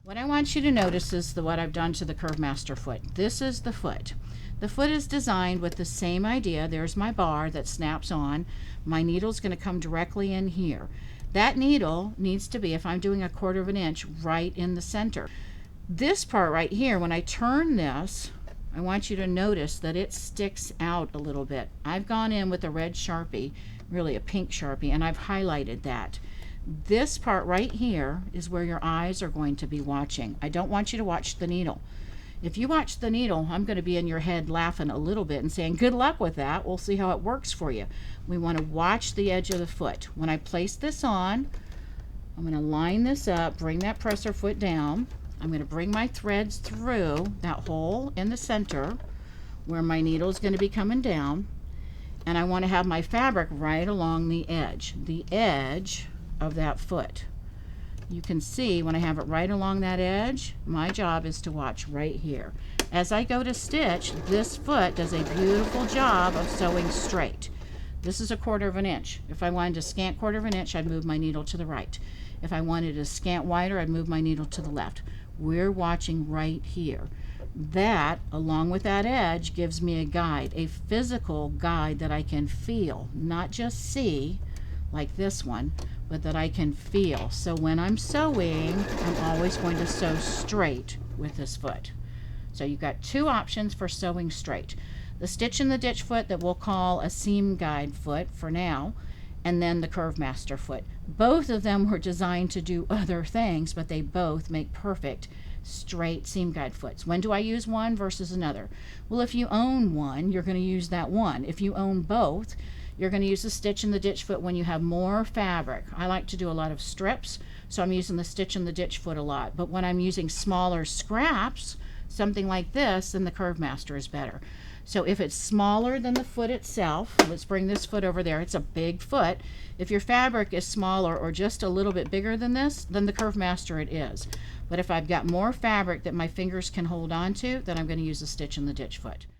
What I want you to notice is what I've done to the Curve Master foot. This is the foot. The foot is designed with the same idea. There's my bar that snaps on. My needle's going to come directly in here. That needle needs to be, if I'm doing 1/4 of an inch, right in the center. This part right here, when I turn this, I want you to notice that it sticks out a little bit. I've gone in with a red Sharpie, really a pink Sharpie, and I've highlighted that. This part right here is where your eyes are going to be watching. I don't want you to watch the needle. If you watch the needle, I'm going to be in your head laughing a little bit and saying, good luck with that. We'll see how it works for you. We want to watch the edge of the foot. When I place this on, I'm going to line this up, bring that presser foot down. I'm going to bring my threads through that hole in the center where my needle is going to be coming down. And I want to have my fabric right along the edge of that foot. You can see when I have it right along that edge, my job is to watch right here. As I go to stitch, this foot does a beautiful job of sewing straight. This is 1/4 of an inch. If I wanted to scant 1/4 of an inch, I'd move my needle to the right. If I wanted to scant wider, I'd move my needle to the left. We're watching right here. That, along with that edge, gives me a guide, a physical guide that I can feel, not just see, like this one, but that I can feel. So when I'm sewing, I'm always going to sew straight with this foot. So you've got two options for sewing straight. The stitch in the ditch foot that we'll call a seam guide foot for now, and then the Curve Master foot. Both of them were designed to do other things, but they both make perfect straight seam guide foots. When do I use one versus another? Well, if you own one, you're going to use that one. If you own both, you're going to use the stitch in the ditch foot when you have more fabric. I like to do a lot of strips, so I'm using the stitch in the ditch foot a lot. But when I'm using smaller scraps, something like this, then the Curve Master is better. So if it's smaller than the foot itself, let's bring this foot over there. It's a big foot. If your fabric is smaller or just a little bit bigger than this, then the Curve Master it is. But if I've got more fabric that my fingers can hold on to, then I'm going to use the stitch in the ditch foot.